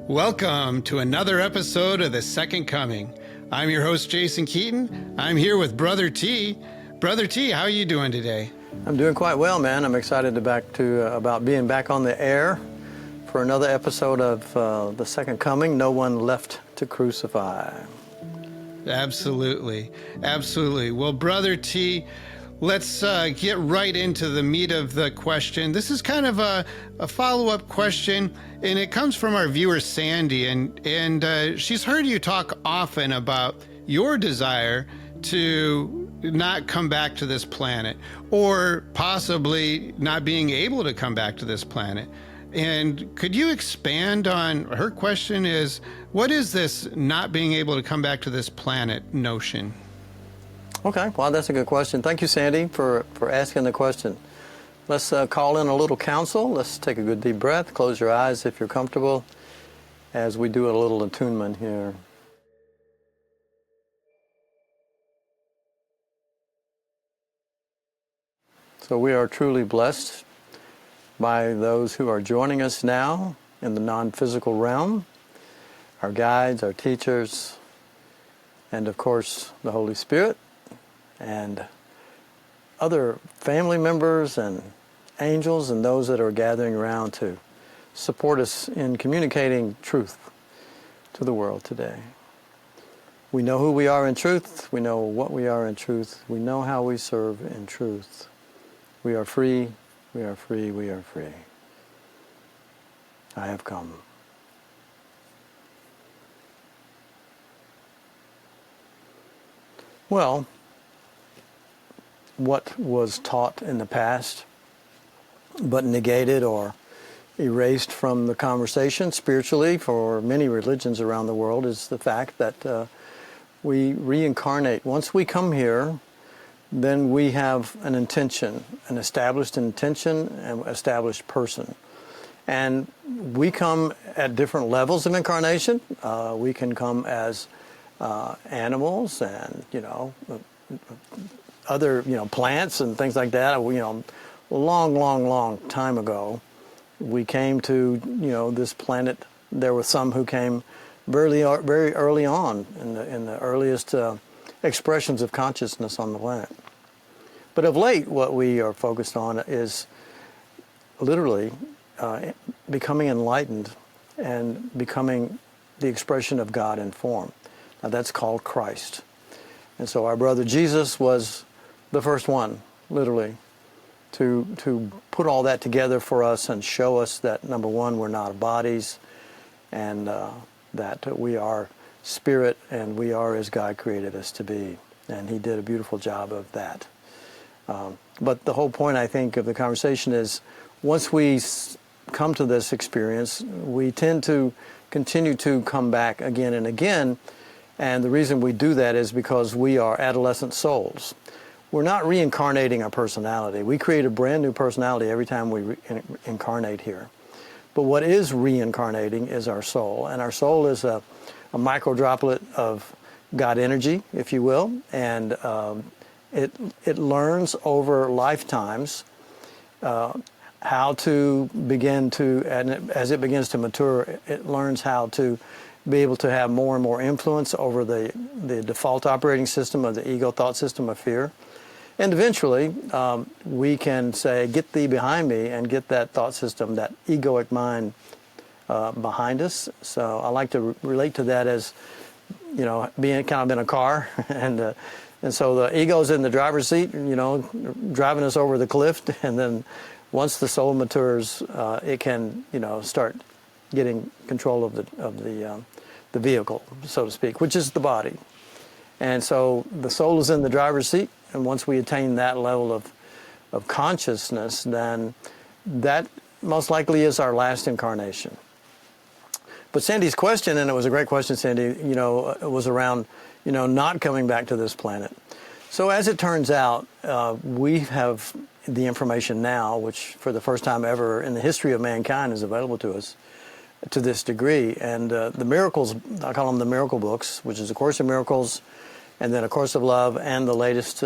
Welcome to another episode of The Second Coming. I'm your host, Jason Keeton. I'm here with Brother T. Brother T, how are you doing today? I'm doing quite well, man. I'm excited about being back on the air for another episode of The Second Coming, No One Left to Crucify. Absolutely. Absolutely. Well, Brother T, let's get right into the meat of the question. This is kind of a follow-up question, and it comes from our viewer, Sandy, and she's heard you talk often about your desire to not come back to this planet, or possibly not being able to come back to this planet. And could you expand on, her question is, what is this not being able to come back to this planet notion? Okay, well, that's a good question. Thank you, Sandy, for asking the question. Let's call in a little counsel. Let's take a good deep breath. Close your eyes if you're comfortable as we do a little attunement here. So we are truly blessed by those who are joining us now in the non-physical realm, our guides, our teachers, and of course the Holy Spirit, and other family members and angels and those that are gathering around to support us in communicating truth to the world today. We know who we are in truth. We know what we are in truth. We know how we serve in truth. We are free. We are free. We are free. I have come. Well, what was taught in the past but negated or erased from the conversation spiritually for many religions around the world is the fact that we reincarnate. Once we come here, then we have an intention, an established intention, and established person. And we come at different levels of incarnation. We can come as animals and, other, plants and things like that. Long time ago, we came to, this planet. There were some who came very early on in the earliest expressions of consciousness on the planet. But of late, what we are focused on is literally becoming enlightened and becoming the expression of God in form. Now that's called Christ. And so our brother Jesus was the first one, literally, to put all that together for us and show us that, number one, we're not bodies, and that we are spirit, and we are as God created us to be. And he did a beautiful job of that. But the whole point, I think, of the conversation is once we come to this experience, we tend to continue to come back again and again. And the reason we do that is because we are adolescent souls. We're not reincarnating our personality. We create a brand new personality every time we incarnate here. But what is reincarnating is our soul. And our soul is a micro droplet of God energy, if you will. And it learns over lifetimes how to begin to, and as it begins to mature, it learns how to be able to have more and more influence over the default operating system of the ego thought system of fear. And eventually, we can say, get thee behind me, and get that thought system, that egoic mind behind us. So I like to relate to that as, being kind of in a car, and so the ego's in the driver's seat, driving us over the cliff, and then once the soul matures, it can, start getting control of the vehicle, so to speak, which is the body. And so the soul is in the driver's seat, and once we attain that level of consciousness, then that most likely is our last incarnation. But Sandy's question, and it was a great question, Sandy, it was around, not coming back to this planet. So as it turns out, we have the information now, which for the first time ever in the history of mankind is available to us to this degree. And the miracles, I call them the miracle books, which is A Course in Miracles, and then A Course of Love, and the latest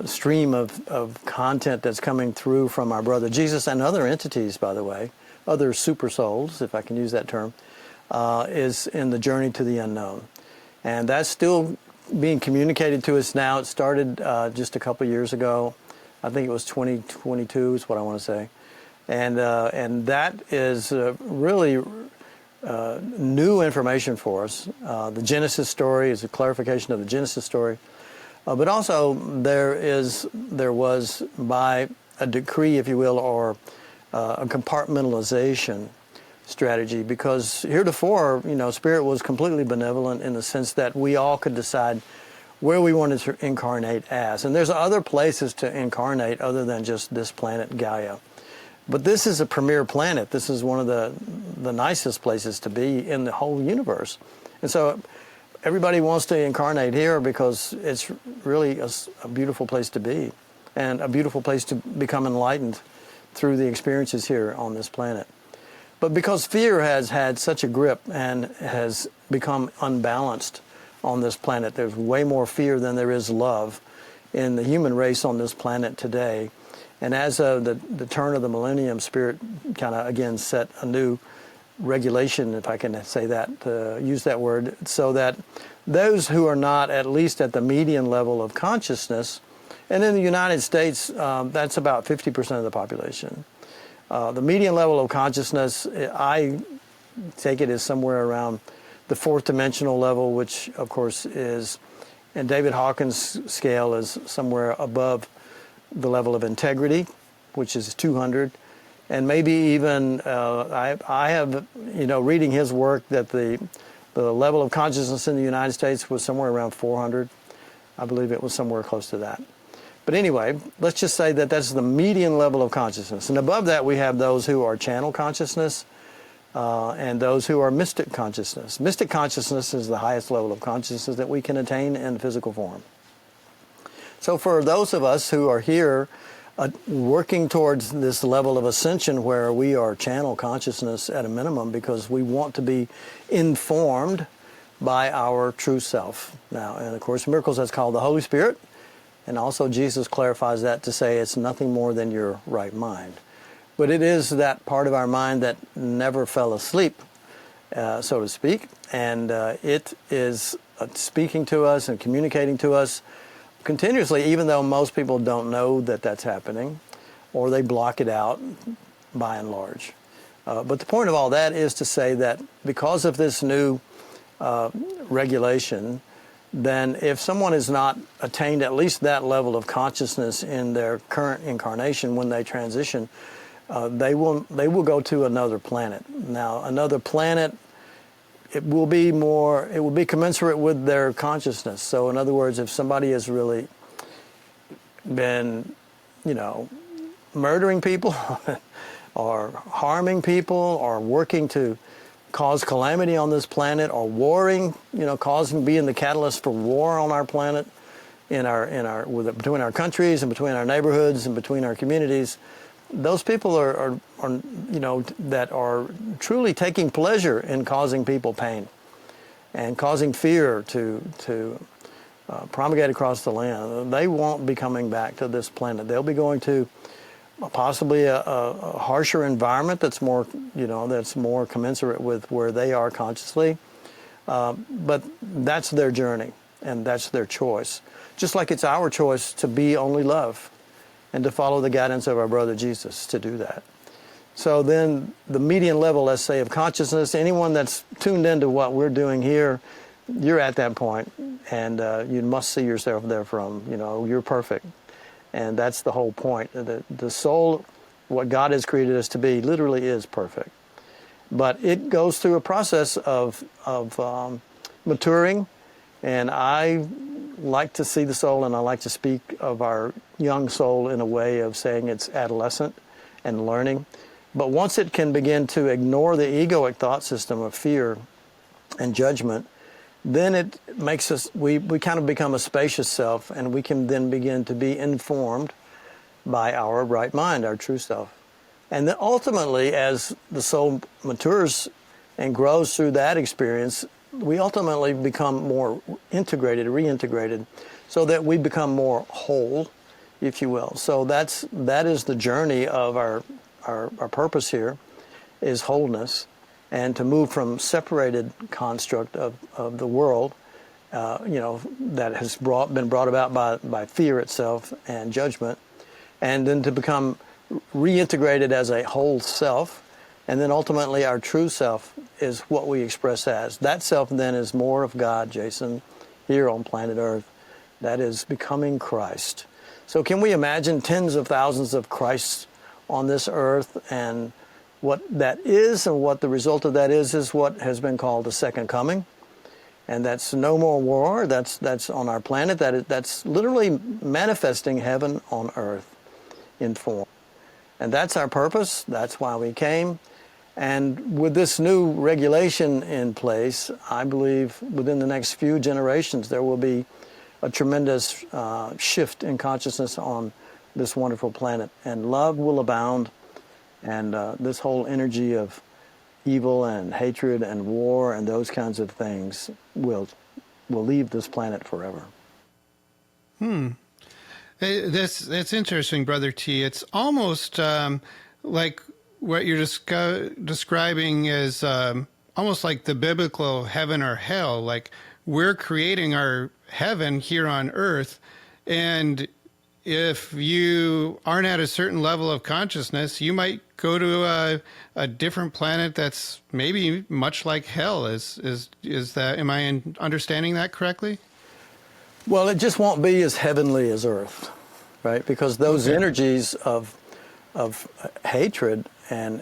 stream of content that's coming through from our brother Jesus and other entities, by the way, other super souls, if I can use that term, is in the journey to the unknown. And that's still being communicated to us now. It started just a couple years ago. I think it was 2022 is what I want to say. And that is really new information for us. The Genesis story is a clarification of the Genesis story. But also there was by a decree, if you will, or a compartmentalization strategy, because heretofore, Spirit was completely benevolent in the sense that we all could decide where we wanted to incarnate as. And there's other places to incarnate other than just this planet, Gaia. But this is a premier planet. This is one of the nicest places to be in the whole universe. And so everybody wants to incarnate here because it's really a beautiful place to be and a beautiful place to become enlightened through the experiences here on this planet. But because fear has had such a grip and has become unbalanced on this planet, there's way more fear than there is love in the human race on this planet today. And as of the turn of the millennium, Spirit kind of, again, set a new regulation, if I can say that, use that word, so that those who are not at least at the median level of consciousness, and in the United States, that's about 50% of the population. The median level of consciousness, I take it, is somewhere around the fourth dimensional level, which, of course, is, in David Hawkins' scale, is somewhere above the level of integrity, which is 200. And maybe even, I have, reading his work, that the level of consciousness in the United States was somewhere around 400. I believe it was somewhere close to that. But anyway, let's just say that that's the median level of consciousness. And above that, we have those who are channel consciousness and those who are mystic consciousness. Mystic consciousness is the highest level of consciousness that we can attain in physical form. So for those of us who are here working towards this level of ascension where we are channel consciousness at a minimum because we want to be informed by our true self. Now, in A Course in Miracles, that's called the Holy Spirit. And also Jesus clarifies that to say it's nothing more than your right mind. But it is that part of our mind that never fell asleep, so to speak. And it is speaking to us and communicating to us continuously, even though most people don't know that that's happening, or they block it out by and large. But the point of all that is to say that because of this new regulation, then if someone has not attained at least that level of consciousness in their current incarnation, when they transition, they will go to another planet. Now, another planet, it will be commensurate with their consciousness. So in other words, if somebody has really been, murdering people or harming people or working to cause calamity on this planet, or warring, being the catalyst for war on our planet, between our countries and between our neighborhoods and between our communities, those people are that are truly taking pleasure in causing people pain and causing fear to promulgate across the land. They won't be coming back to this planet. They'll be going to possibly a harsher environment that's more commensurate with where they are consciously. But that's their journey and that's their choice. Just like it's our choice to be only love and to follow the guidance of our brother Jesus to do that. So then the median level, let's say, of consciousness, anyone that's tuned into what we're doing here, you're at that point, and you must see yourself there from, you're perfect. And that's the whole point. The soul, what God has created us to be, literally is perfect. But it goes through a process of maturing, and I like to see the soul, and I like to speak of our young soul in a way of saying it's adolescent and learning. But once it can begin to ignore the egoic thought system of fear and judgment, then it makes us, we kind of become a spacious self, and we can then begin to be informed by our right mind, our true self. And then ultimately, as the soul matures and grows through that experience, we ultimately become more integrated, reintegrated, so that we become more whole, if you will. So that is the journey of our purpose here. is wholeness, and to move from separated construct of the world, that has been brought about by fear itself and judgment, and then to become reintegrated as a whole self, and then ultimately our true self is what we express as. That self then is more of God, Jason, here on planet Earth. That is becoming Christ. So can we imagine tens of thousands of Christs on this earth, and what that is and what the result of that is what has been called the second coming. And that's no more war. That's on our planet. That's literally manifesting heaven on earth in form. And that's our purpose. That's why we came. And with this new regulation in place, I believe within the next few generations there will be a tremendous shift in consciousness on this wonderful planet. And love will abound. And this whole energy of evil and hatred and war and those kinds of things will leave this planet forever. That's interesting, Brother T. It's almost like what you're describing as almost like the biblical heaven or hell. Like we're creating our heaven here on earth, and if you aren't at a certain level of consciousness, you might go to a different planet that's maybe much like hell. Is that, am I understanding that correctly? Well, it just won't be as heavenly as earth, right? Because those energies of hatred and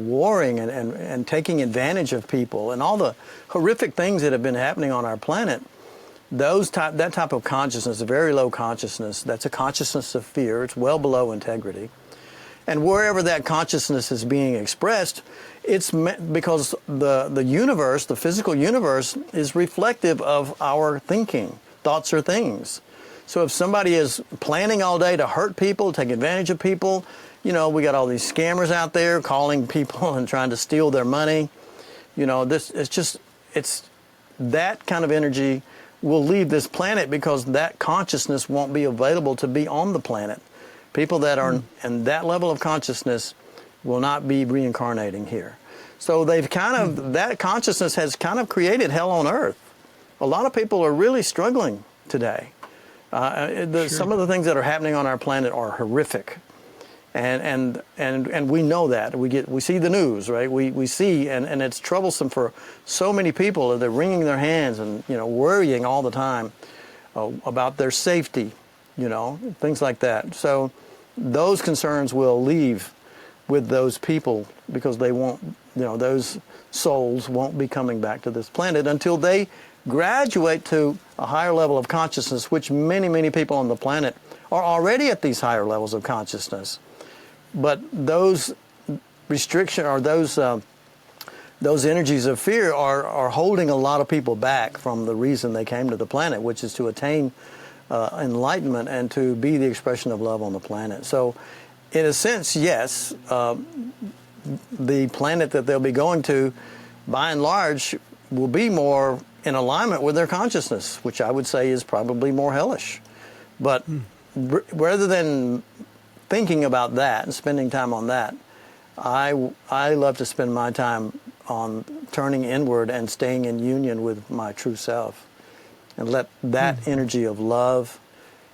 warring and taking advantage of people and all the horrific things that have been happening on our planet, that type of consciousness, a very low consciousness, that's a consciousness of fear. It's well below integrity. And wherever that consciousness is being expressed, it's because the universe, the physical universe, is reflective of our thinking. Thoughts are things. So if somebody is planning all day to hurt people, take advantage of people, we got all these scammers out there calling people and trying to steal their money. It's that kind of energy will leave this planet because that consciousness won't be available to be on the planet. People that are in that level of consciousness will not be reincarnating here. So they've that consciousness has kind of created hell on earth. A lot of people are really struggling today. Some of the things that are happening on our planet are horrific. And we know that. We see the news, right? We see, and it's troublesome for so many people. They're wringing their hands and, worrying all the time about their safety, things like that. So those concerns will leave with those people because they won't, those souls won't be coming back to this planet until they graduate to a higher level of consciousness, which many, many people on the planet are already at these higher levels of consciousness. But those restrictions or those energies of fear are holding a lot of people back from the reason they came to the planet, which is to attain enlightenment and to be the expression of love on the planet. So, in a sense, yes, the planet that they'll be going to, by and large, will be more in alignment with their consciousness, which I would say is probably more hellish. But rather than thinking about that and spending time on that, I love to spend my time on turning inward and staying in union with my true self, and let that energy of love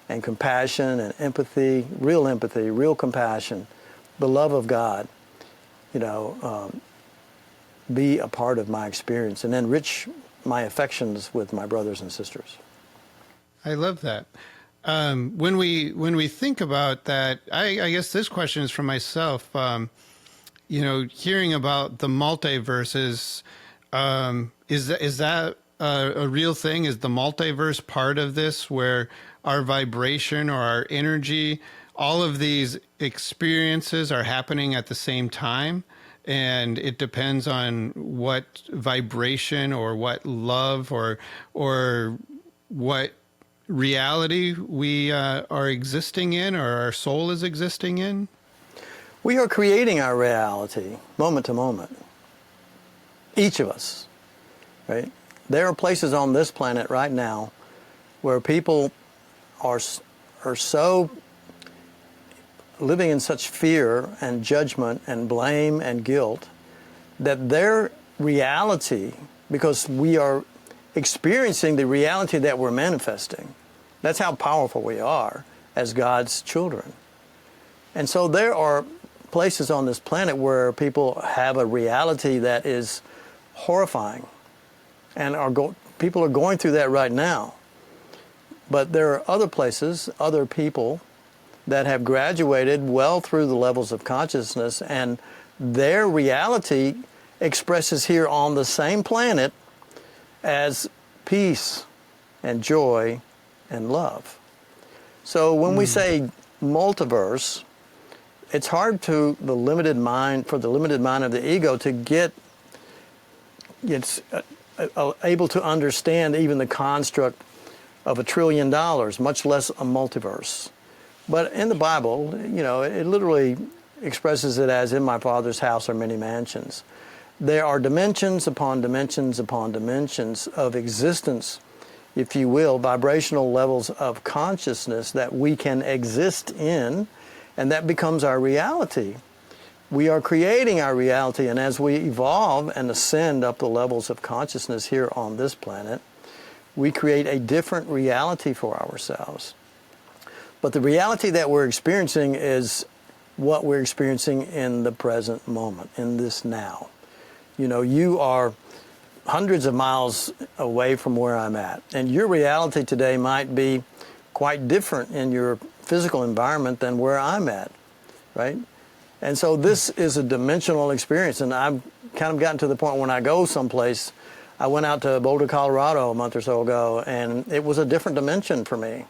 and compassion and empathy, real compassion, the love of God, be a part of my experience and enrich my affections with my brothers and sisters. I love that. When we think about that, I guess this question is for myself. Hearing about the multiverses, is that a real thing? Is the multiverse part of this, where our vibration or our energy, all of these experiences are happening at the same time, and it depends on what vibration or what love or what reality we are existing in, or our soul is existing in? We are creating our reality moment to moment. Each of us, right? There are places on this planet right now where people are so living in such fear and judgment and blame and guilt that their reality, because we are experiencing the reality that we're manifesting. That's how powerful we are as God's children. And so there are places on this planet where people have a reality that is horrifying, and people are going through that right now. But there are other places, other people that have graduated well through the levels of consciousness, and their reality expresses here on the same planet as peace and joy and love. So when we say multiverse, it's hard for the limited mind of the ego to get able to understand even the construct of $1 trillion, much less a multiverse. But in the Bible, it literally expresses it as, in my Father's house are many mansions. There are dimensions upon dimensions upon dimensions of existence, if you will, vibrational levels of consciousness that we can exist in, and that becomes our reality. We are creating our reality, and as we evolve and ascend up the levels of consciousness here on this planet, we create a different reality for ourselves. But the reality that we're experiencing is what we're experiencing in the present moment, in this now. You are hundreds of miles away from where I'm at, and your reality today might be quite different in your physical environment than where I'm at, right? And so this is a dimensional experience, and I've kind of gotten to the point when I go someplace. I went out to Boulder, Colorado a month or so ago, and it was a different dimension for me.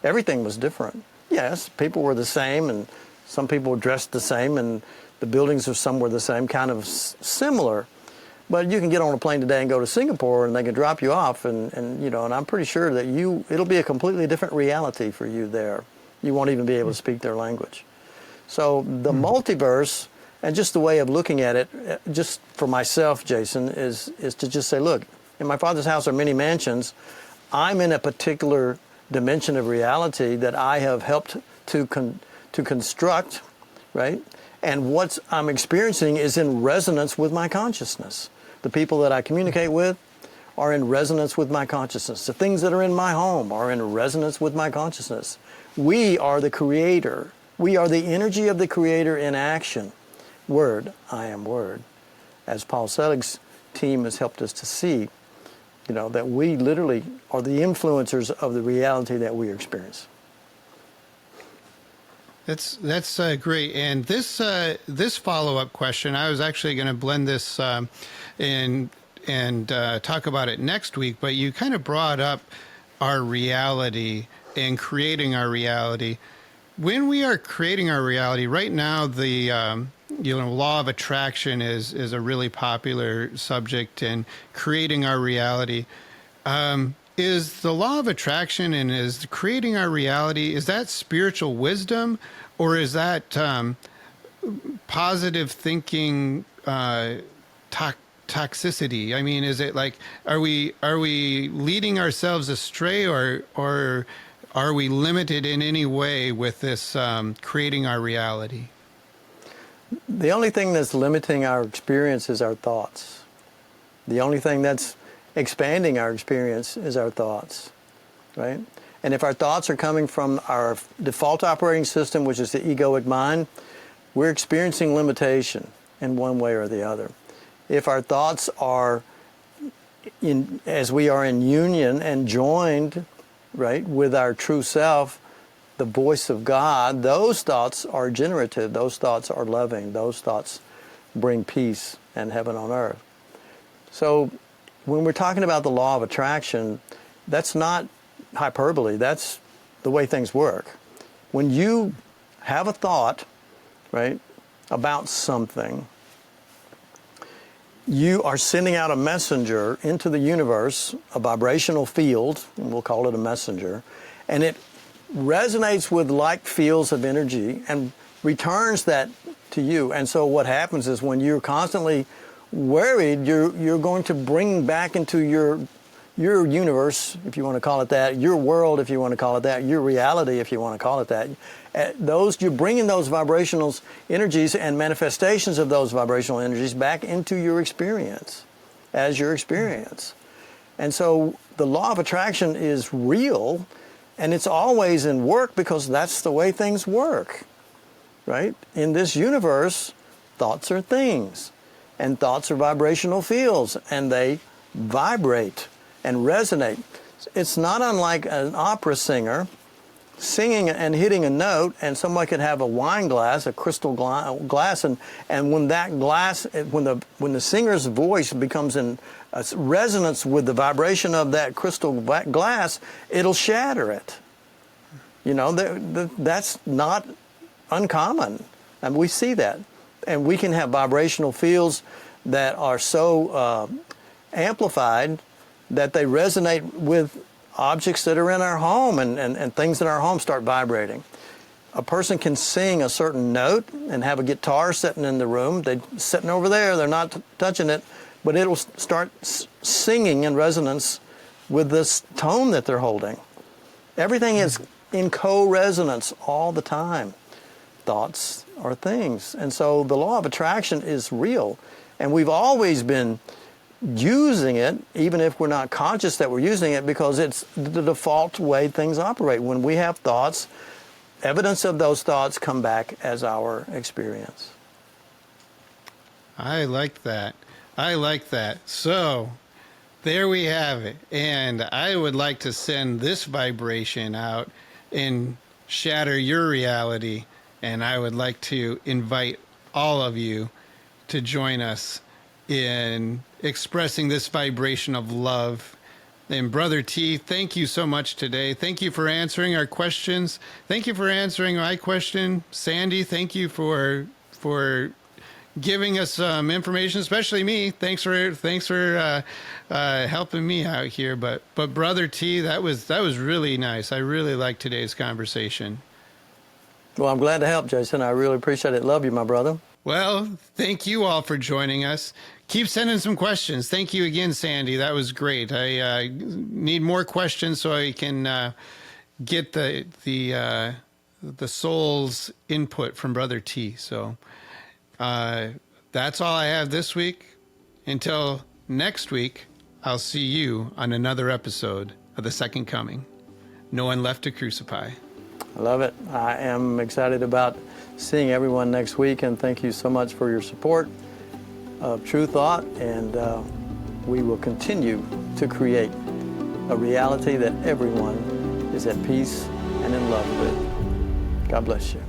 Everything was different. Yes, people were the same, and some people were dressed the same, and the buildings of some were the same, kind of similar. But you can get on a plane today and go to Singapore, and they can drop you off, and I'm pretty sure that it'll be a completely different reality for you there. You won't even be able to speak their language. So the multiverse, and just the way of looking at it, just for myself, Jason, is to just say, look, in my Father's house are many mansions. I'm in a particular dimension of reality that I have helped to construct, right? And what I'm experiencing is in resonance with my consciousness. The people that I communicate with are in resonance with my consciousness. The things that are in my home are in resonance with my consciousness. We are the creator. We are the energy of the creator in action. Word, I am word. As Paul Selig's team has helped us to see, that we literally are the influencers of the reality that we experience. That's great. And this follow-up question, I was actually going to blend this in and talk about it next week, but you kind of brought up our reality and creating our reality. When we are creating our reality, right now the law of attraction is a really popular subject in creating our reality. Is the law of attraction and is creating our reality, is that spiritual wisdom, or is that positive thinking toxicity? I mean, is it like, are we leading ourselves astray, or are we limited in any way with this creating our reality? The only thing that's limiting our experience is our thoughts. The only thing that's expanding our experience is our thoughts, right? And if our thoughts are coming from our default operating system, which is the egoic mind, we're experiencing limitation in one way or the other. If our thoughts are, as we are in union and joined, right, with our true self, the voice of God, those thoughts are generative, those thoughts are loving, those thoughts bring peace and heaven on earth. So when we're talking about the law of attraction, that's not hyperbole, that's the way things work. When you have a thought, right, about something, you are sending out a messenger into the universe, a vibrational field, and we'll call it a messenger, and it resonates with like fields of energy and returns that to you. And so what happens is when you're constantly worried, you're going to bring back into your your universe, if you want to call it that, your world, if you want to call it that, your reality, if you want to call it that, you're bringing those vibrational energies and manifestations of those vibrational energies back into your experience as your experience. And so the law of attraction is real, and it's always in work because that's the way things work, right? In this universe, thoughts are things, and thoughts are vibrational fields, and they vibrate and resonate. It's not unlike an opera singer singing and hitting a note, and somebody could have a wine glass, a crystal glass, and when that glass, when the singer's voice becomes in resonance with the vibration of that crystal glass, it'll shatter it. You know, that's not uncommon, and we see that. And we can have vibrational fields that are so amplified that they resonate with objects that are in our home, and things in our home start vibrating. A person can sing a certain note and have a guitar sitting in the room. They're sitting over there, they're not touching it, but it'll start singing in resonance with this tone that they're holding. Everything is in co-resonance all the time. Thoughts are things. And so the law of attraction is real. And we've always been using it, even if we're not conscious that we're using it, because it's the default way things operate. When we have thoughts, evidence of those thoughts come back as our experience. I like that. I like that. So there we have it. And I would like to send this vibration out and shatter your reality. And I would like to invite all of you to join us in expressing this vibration of love. And Brother T, thank you so much today. Thank you for answering our questions. Thank you for answering my question. Sandy, thank you for giving us some information, especially me. Thanks for helping me out here. But Brother T, that was really nice. I really liked today's conversation. Well, I'm glad to help, Jason. I really appreciate it. Love you, my brother. Well, thank you all for joining us. Keep sending some questions. Thank you again, Sandy. That was great. I need more questions so I can get the soul's input from Brother T. So that's all I have this week. Until next week, I'll see you on another episode of The Second Coming. No one left to crucify. I love it. I am excited about seeing everyone next week, and thank you so much for your support of True Thought, and we will continue to create a reality that everyone is at peace and in love with. God bless you.